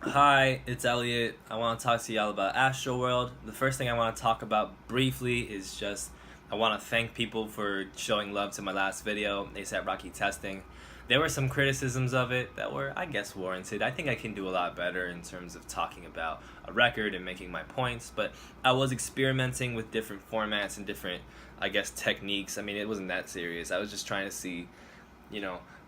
Hi, it's Elliot. I want to talk to y'all about Astroworld. The first thing I want to talk about briefly is just I want to thank people for showing love to my last video, ASAP Rocky Testing. There were some criticisms of it that were, I guess, warranted. I think I can do a lot better in terms of talking about a record and making my points, but I was experimenting with different formats and different, I guess, techniques. I mean, it wasn't that serious. I was just trying to see,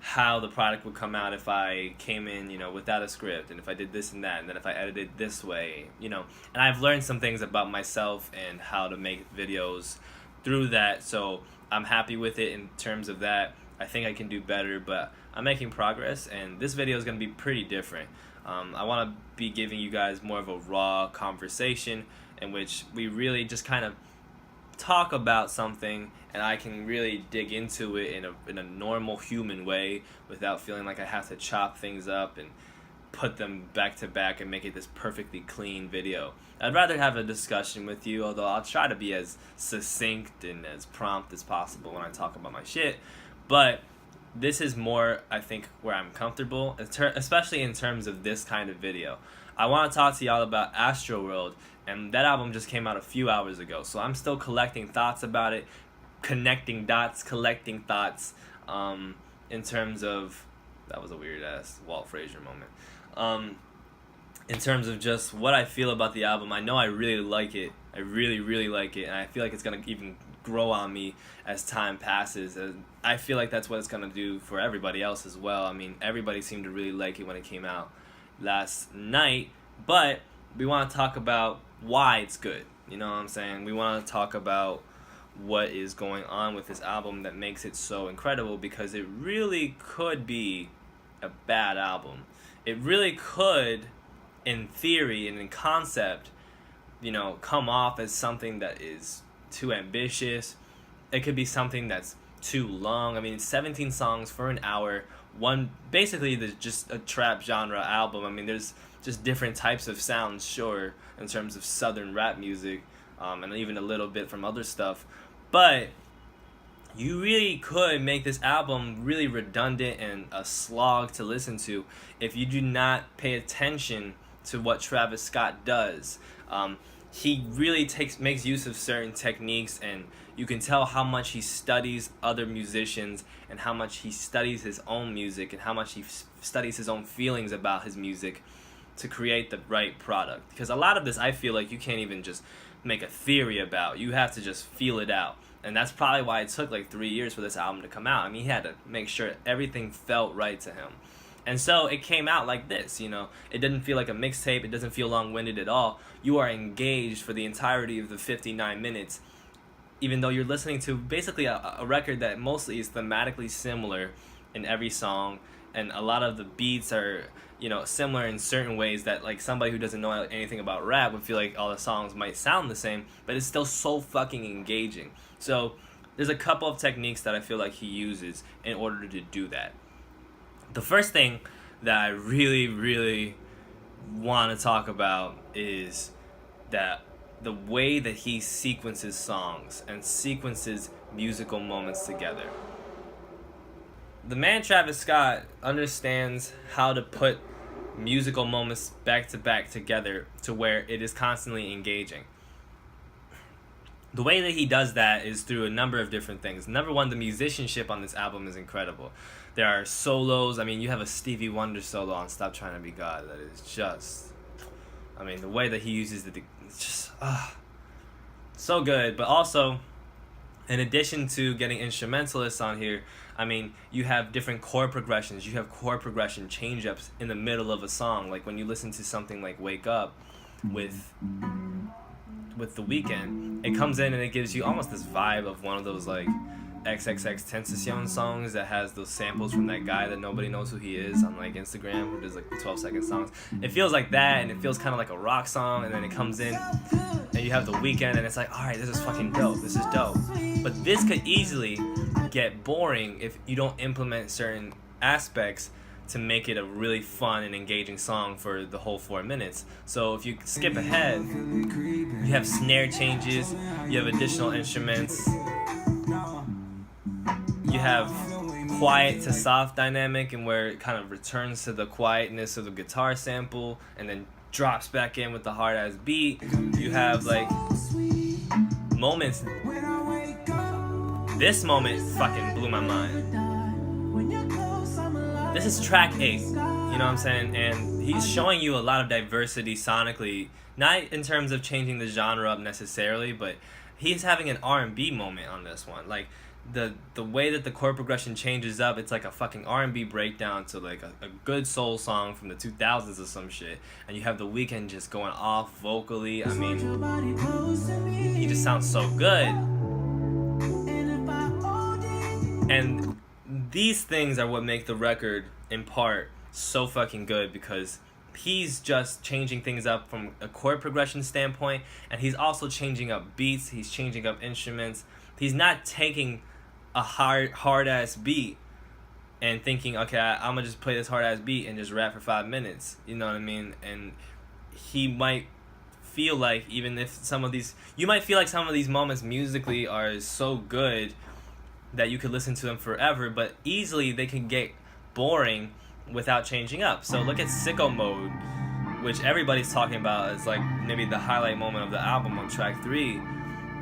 how the product would come out if I came in, without a script, and if I did this and that, and then if I edited this way, And I've learned some things about myself and how to make videos through that, so I'm happy with it in terms of that. I think I can do better, but I'm making progress, and this video is going to be pretty different. I want to be giving you guys more of a raw conversation in which we really just kind of talk about something and I can really dig into it in a normal human way without feeling like I have to chop things up and put them back to back and make it this perfectly clean video. I'd rather have a discussion with you, although I'll try to be as succinct and as prompt as possible when I talk about my shit. But this is more, I think, where I'm comfortable, especially in terms of this kind of video. I want to talk to y'all about Astroworld, and that album just came out a few hours ago, so I'm still collecting thoughts about it, connecting dots, collecting thoughts, in terms of, that was a weird-ass Walt Frazier moment, in terms of just what I feel about the album. I know I really like it, I really like it, and I feel like it's going to even grow on me as time passes. I feel like that's what it's going to do for everybody else as well. I mean, everybody seemed to really like it when it came out last night, but we want to talk about why it's good. You know what I'm saying? We want to talk about what is going on with this album that makes it so incredible, because it really could be a bad album. It really could, in theory and in concept, come off as something that is too ambitious. It could be something that's too long. I mean, 17 songs for an hour. Basically, there's just a trap genre album. I mean, there's just different types of sounds, sure, in terms of southern rap music, and even a little bit from other stuff. But you really could make this album really redundant and a slog to listen to if you do not pay attention to what Travis Scott does. He really makes use of certain techniques, and you can tell how much he studies other musicians and how much he studies his own music and how much he studies his own feelings about his music to create the right product. Because a lot of this, I feel like you can't even just make a theory about. You have to just feel it out. And that's probably why it took like 3 years for this album to come out. I mean, he had to make sure everything felt right to him. And so it came out like this, It doesn't feel like a mixtape. It doesn't feel long-winded at all. You are engaged for the entirety of the 59 minutes, even though you're listening to basically a record that mostly is thematically similar in every song. And a lot of the beats are, similar in certain ways that, like, somebody who doesn't know anything about rap would feel like all the songs might sound the same, but it's still so fucking engaging. So there's a couple of techniques that I feel like he uses in order to do that. The first thing that I really want to talk about is that the way that he sequences songs and sequences musical moments together. The man Travis Scott understands how to put musical moments back to back together to where it is constantly engaging. The way that he does that is through a number of different things. Number one, the musicianship on this album is incredible. There are solos. I mean, you have a Stevie Wonder solo on Stop Trying to Be God that is just, I mean, the way that he uses it's just, so good. But also, in addition to getting instrumentalists on here, I mean, you have different chord progressions. You have chord progression change-ups in the middle of a song. Like when you listen to something like Wake Up with The Weeknd, it comes in and it gives you almost this vibe of one of those like XXXTentacion songs that has those samples from that guy that nobody knows who he is on like Instagram, who does like 12-second songs. It feels like that, and it feels kind of like a rock song, and then it comes in and you have The Weeknd, and it's like, alright, this is fucking dope, this is dope. But this could easily get boring if you don't implement certain aspects to make it a really fun and engaging song for the whole 4 minutes. So if you skip ahead, you have snare changes, you have additional instruments, you have quiet to soft dynamic, and where it kind of returns to the quietness of the guitar sample and then drops back in with the hard ass beat. You have like moments. This moment fucking blew my mind. This is track 8, you know what I'm saying? And he's showing you a lot of diversity sonically, not in terms of changing the genre up necessarily, but he's having an R&B moment on this one. Like the way that the chord progression changes up, it's like a fucking R&B breakdown to like a good soul song from the 2000s or some shit. And you have The Weeknd just going off vocally. I mean, he just sounds so good. And these things are what make the record, in part, so fucking good, because he's just changing things up from a chord progression standpoint, and he's also changing up beats, he's changing up instruments. He's not taking a hard ass beat and thinking, okay, I'm gonna just play this hard ass beat and just rap for 5 minutes, you know what I mean? And he might feel like, even if some of these, you might feel like some of these moments musically are so good that you could listen to them forever, but easily they can get boring without changing up. So look at Sicko Mode, which everybody's talking about as like maybe the highlight moment of the album on track 3.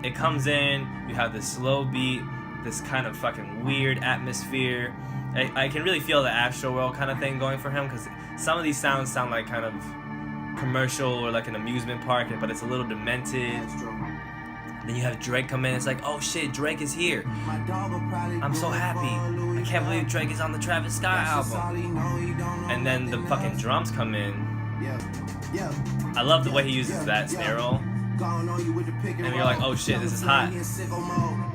It comes in, you have this slow beat, this kind of fucking weird atmosphere. I can really feel the ASTROWORLD kind of thing going for him, because some of these sounds sound like kind of commercial or like an amusement park, but it's a little demented. Then you have Drake come in, it's like, oh shit, Drake is here. I'm so happy. I can't believe Drake is on the Travis Scott album. And then the fucking drums come in. I love the way he uses that snare roll. And you're like, oh shit, this is hot.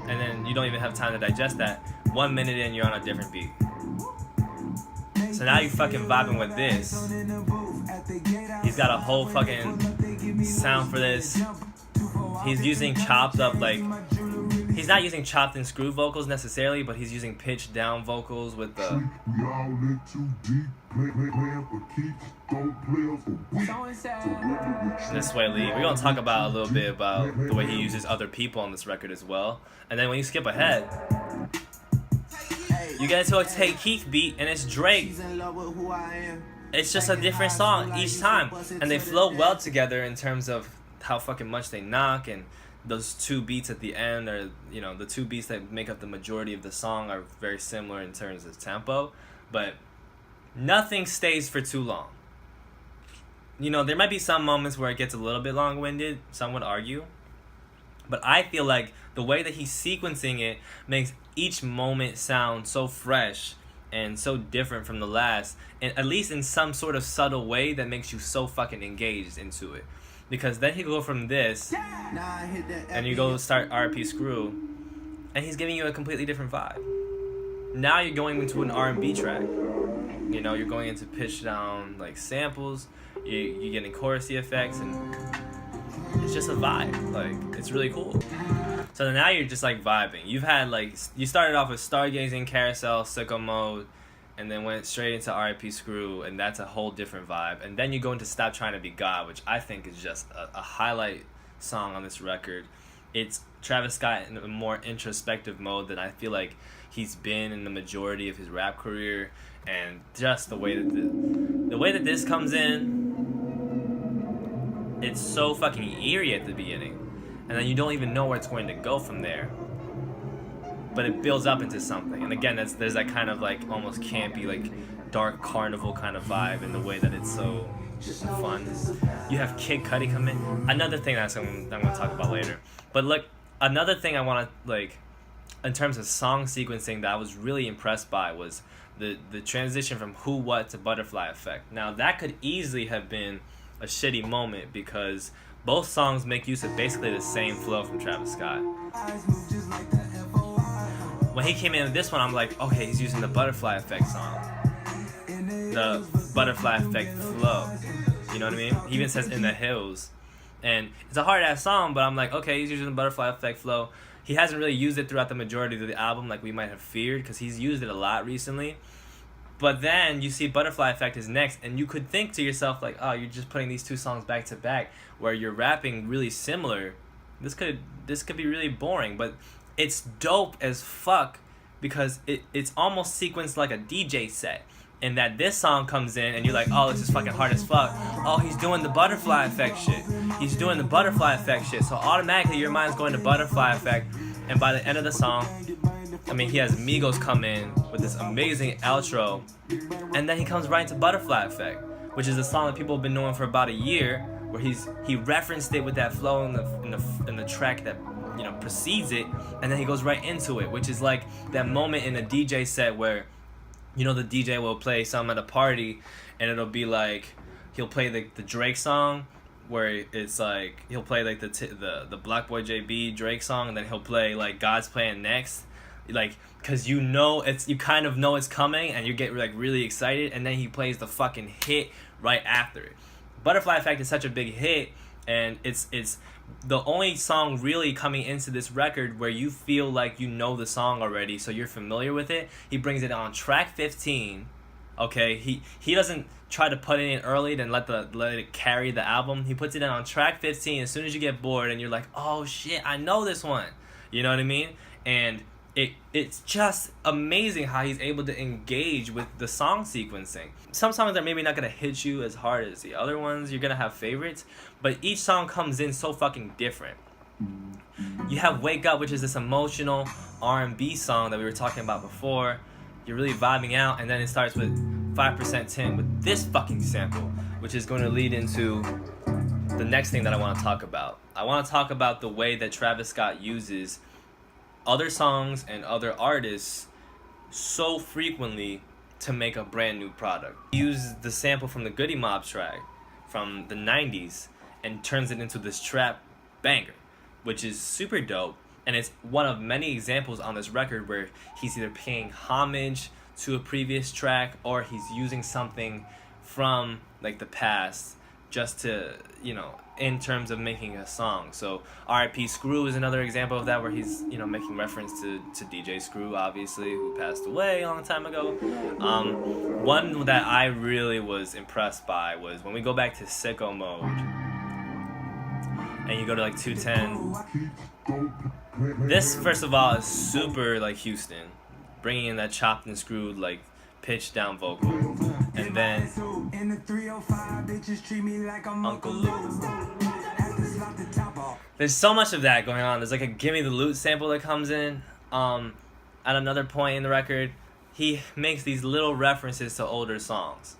And then you don't even have time to digest that. 1 minute in, you're on a different beat. So now you're fucking vibing with this. He's got a whole fucking sound for this. He's using chopped up, like, he's not using chopped and screw vocals necessarily, but he's using pitched down vocals with the... This way, Lee. We're going to talk about a little bit about the way he uses other people on this record as well. And then when you skip ahead, you get into a Take Keith beat, and it's Drake. It's just a different song each time. And they flow well together in terms of how fucking much they knock, and those two beats at the end are, you know, the two beats that make up the majority of the song are very similar in terms of tempo, but nothing stays for too long. You know, there might be some moments where it gets a little bit long-winded, some would argue, but I feel like the way that he's sequencing it makes each moment sound so fresh and so different from the last, and at least in some sort of subtle way that makes you so fucking engaged into it. Because then he go from this, and you go start RP Screw, and he's giving you a completely different vibe. Now you're going into an R&B track. You know, you're going into pitch down like samples. You're getting chorusy effects, and it's just a vibe. Like, it's really cool. So now you're just like vibing. You've had like, you started off with Stargazing, Carousel, Sicko Mode, and then went straight into R.I.P. Screw, and that's a whole different vibe. And then you go into Stop Trying to Be God, which I think is just a highlight song on this record. It's Travis Scott in a more introspective mode than I feel like he's been in the majority of his rap career, and just the way that this comes in, it's so fucking eerie at the beginning, and then you don't even know where it's going to go from there. But it builds up into something, and again, there's that kind of like almost campy, like dark carnival kind of vibe in the way that it's so fun. You have Kid Cudi come in. Another thing I'm going to talk about later. But look, another thing I want to, like, in terms of song sequencing that I was really impressed by was the transition from Who What to Butterfly Effect. Now that could easily have been a shitty moment because both songs make use of basically the same flow from Travis Scott. When he came in with this one, I'm like, okay, he's using the Butterfly Effect song. The Butterfly Effect flow. You know what I mean? He even says In the Hills. And it's a hard-ass song, but I'm like, okay, he's using the Butterfly Effect flow. He hasn't really used it throughout the majority of the album like we might have feared, because he's used it a lot recently. But then you see Butterfly Effect is next, and you could think to yourself, like, oh, you're just putting these two songs back to back where you're rapping really similar. This could be really boring, but it's dope as fuck because it's almost sequenced like a DJ set. And that this song comes in and you're like, oh, this is fucking hard as fuck. Oh, he's doing the butterfly effect shit. He's doing the butterfly effect shit. So automatically your mind's going to butterfly effect. And by the end of the song, I mean, he has Migos come in with this amazing outro. And then he comes right into butterfly effect, which is a song that people have been knowing for about a year, where he referenced it with that flow in the track that, you know, precedes it, and then he goes right into it, which is like that moment in a DJ set where, you know, the DJ will play something at a party, and it'll be like, he'll play the Drake song, where it's like, he'll play like the Black Boy JB Drake song, and then he'll play like God's Playing Next, like, cause you know you kind of know it's coming, and you get like really excited, and then he plays the fucking hit right after it. Butterfly Effect is such a big hit, and it's the only song really coming into this record where you feel like you know the song already, so you're familiar with it. He brings it on track 15. Okay, he doesn't try to put it in early, then let it carry the album. He puts it in on track 15 as soon as you get bored, and you're like, oh shit, I know this one. You know what I mean? And it's just amazing how he's able to engage with the song sequencing. Some songs are maybe not gonna hit you as hard as the other ones. You're gonna have favorites, but each song comes in so fucking different. You have Wake Up, which is this emotional R&B song that we were talking about before. You're really vibing out, and then it starts with 5% Tin with this fucking sample, which is going to lead into the next thing that I want to talk about. I want to talk about the way that Travis Scott uses other songs and other artists so frequently to make a brand new product. He uses the sample from the Goody Mob track from the 90s and turns it into this trap banger, which is super dope. And it's one of many examples on this record where he's either paying homage to a previous track or he's using something from like the past just to, you know, in terms of making a song. So R.I.P. Screw is another example of that, where he's, you know, making reference to DJ Screw, obviously, who passed away a long time ago. One that I really was impressed by was when we go back to Sicko Mode and you go to like 210. This, first of all, is super like Houston, bringing in that chopped and screwed like pitch down vocal, and then Uncle Luke. There's so much of that going on. There's like a Gimme the Loot sample that comes in at another point in the record. He makes these little references to older songs,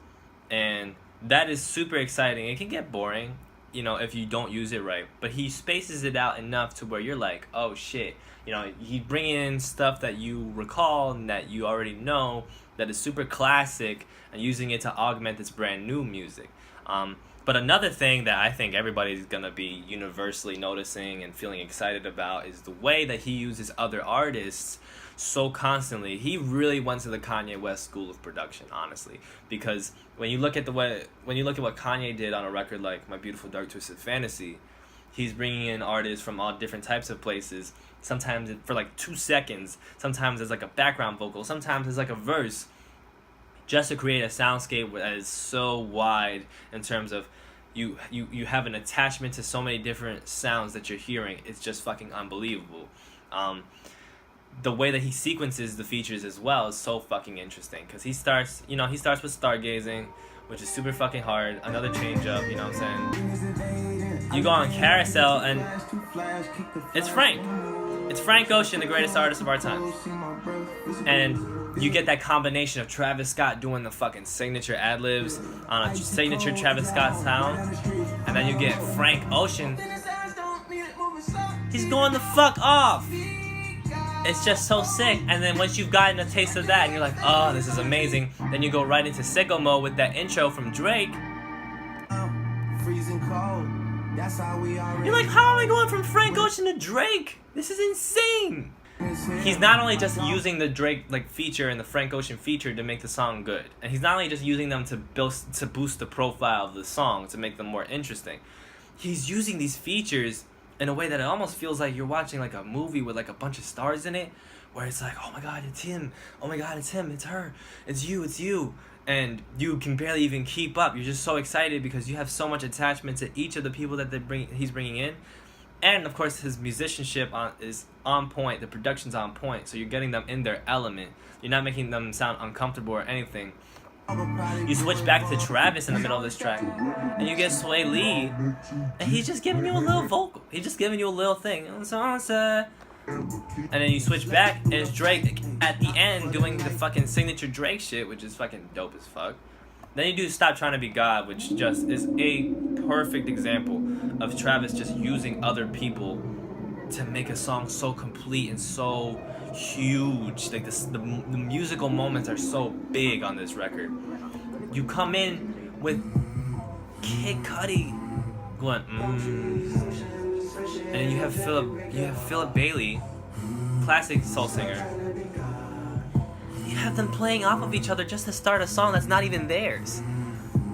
and that is super exciting. It can get boring, you know, if you don't use it right, but he spaces it out enough to where you're like, oh shit, you know, he bringing in stuff that you recall and that you already know that is super classic, and using it to augment this brand new music. But another thing that I think everybody's gonna be universally noticing and feeling excited about is the way that he uses other artists so constantly. He really went to the Kanye West school of production, honestly, because when you look at what Kanye did on a record like My Beautiful Dark Twisted Fantasy, he's bringing in artists from all different types of places, sometimes for like 2 seconds, sometimes as like a background vocal, sometimes as like a verse, just to create a soundscape that is so wide in terms of you have an attachment to so many different sounds that you're hearing. It's just fucking unbelievable. The way that he sequences the features as well is so fucking interesting, because he starts with Stargazing, which is super fucking hard. Another change up, you know what I'm saying? You go on Carousel and it's Frank. It's Frank Ocean, the greatest artist of our time. And you get that combination of Travis Scott doing the fucking signature ad-libs on a signature Travis Scott sound, and then you get Frank Ocean. He's going the fuck off. It's just so sick. And then once you've gotten a taste of that and you're like, oh, this is amazing, then you go right into Sicko Mode with that intro from Drake. Freezing cold. That's how we are. You're like, how am I going from Frank Ocean to Drake? This is insane. He's not only just using the Drake like feature and the Frank Ocean feature to make the song good, and he's not only just using them to boost the profile of the song to make them more interesting. He's using these features in a way that it almost feels like you're watching like a movie with like a bunch of stars in it, where it's like, oh my god, it's him, oh my god, it's him, it's her, it's you, and you can barely even keep up. You're just so excited because you have so much attachment to each of the people that he's bringing in, And of course his musicianship is on point, the production's on point, so you're getting them in their element. You're not making them sound uncomfortable or anything. You switch back to Travis in the middle of this track, and you get Sway Lee, and he's just giving you a little vocal. He's just giving you a little thing. And then you switch back, and it's Drake at the end doing the fucking signature Drake shit, which is fucking dope as fuck. Then you do Stop Trying to Be God, which just is a perfect example of Travis just using other people to make a song so complete and so huge. Like the musical moments are so big on this record. You come in with Kid Cudi going and then you have Philip Bailey, classic soul singer. You have them playing off of each other just to start a song that's not even theirs.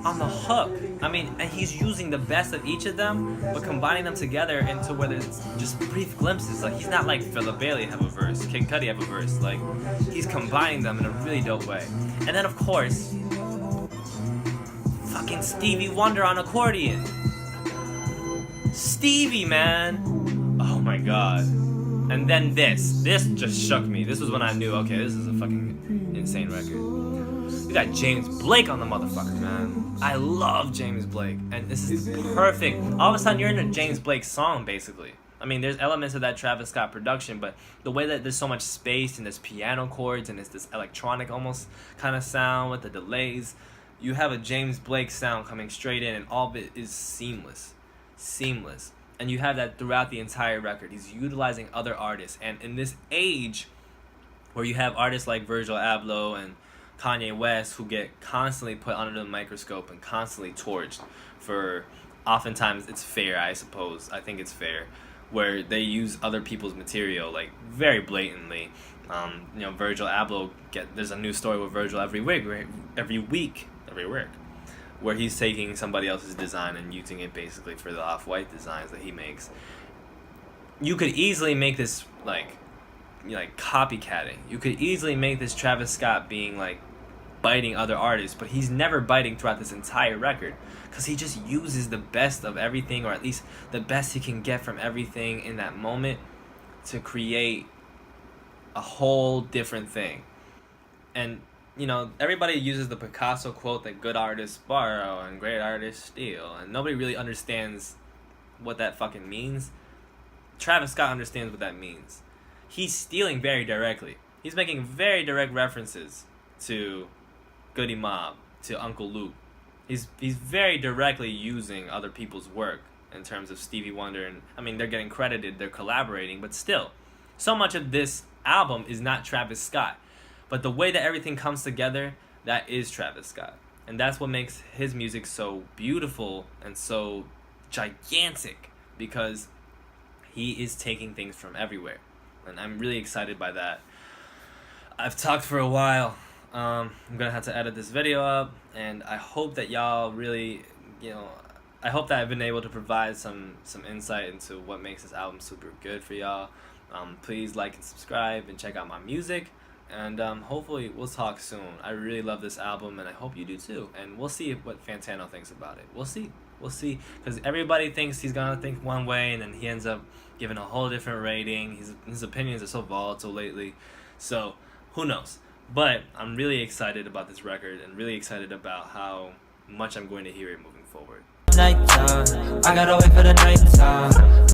On the hook. I mean, and he's using the best of each of them, but combining them together into whether it's just brief glimpses. Like, he's not like Philip Bailey have a verse, Kid Cudi have a verse. Like, he's combining them in a really dope way. And then, of course, fucking Stevie Wonder on accordion. Stevie, man. Oh my god. And then this just shook me. This was when I knew, okay, this is a fucking insane record. You got James Blake on the motherfucker, man. I love James Blake, and this is perfect. All of a sudden, you're in a James Blake song, basically. I mean, there's elements of that Travis Scott production, but the way that there's so much space and there's piano chords and it's this electronic almost kind of sound with the delays, you have a James Blake sound coming straight in, and all of it is seamless. And you have that throughout the entire record. He's utilizing other artists, and in this age where you have artists like Virgil Abloh and Kanye West who get constantly put under the microscope and constantly torched for, oftentimes it's fair, I suppose, I think it's fair, where they use other people's material like very blatantly. Virgil Abloh, there's a new story with Virgil every week, where he's taking somebody else's design and using it basically for the Off-White designs that he makes. You could easily make this like copycatting. You could easily make this Travis Scott being like biting other artists, but he's never biting throughout this entire record because he just uses the best of everything, or at least the best he can get from everything in that moment to create a whole different thing. And everybody uses the Picasso quote that good artists borrow and great artists steal, and nobody really understands what that fucking means. Travis Scott understands what that means. He's stealing very directly. He's making very direct references to Goody Mob, to Uncle Luke. He's very directly using other people's work in terms of Stevie Wonder, and I mean, they're getting credited, they're collaborating, but still, so much of this album is not Travis Scott. But the way that everything comes together, that is Travis Scott. And that's what makes his music so beautiful and so gigantic, because he is taking things from everywhere. And I'm really excited by that. I've talked for a while. I'm going to have to edit this video up, and I hope that y'all really, I hope that I've been able to provide some insight into what makes this album super good for y'all. Please like and subscribe and check out my music. And hopefully we'll talk soon. I really love this album, and I hope you do too. And we'll see what Fantano thinks about it. We'll see. Because everybody thinks he's going to think one way, and then he ends up giving a whole different rating. His opinions are so volatile lately. So, who knows? But I'm really excited about this record, and really excited about how much I'm going to hear it moving forward. Nighttime, I gotta wait for the nighttime.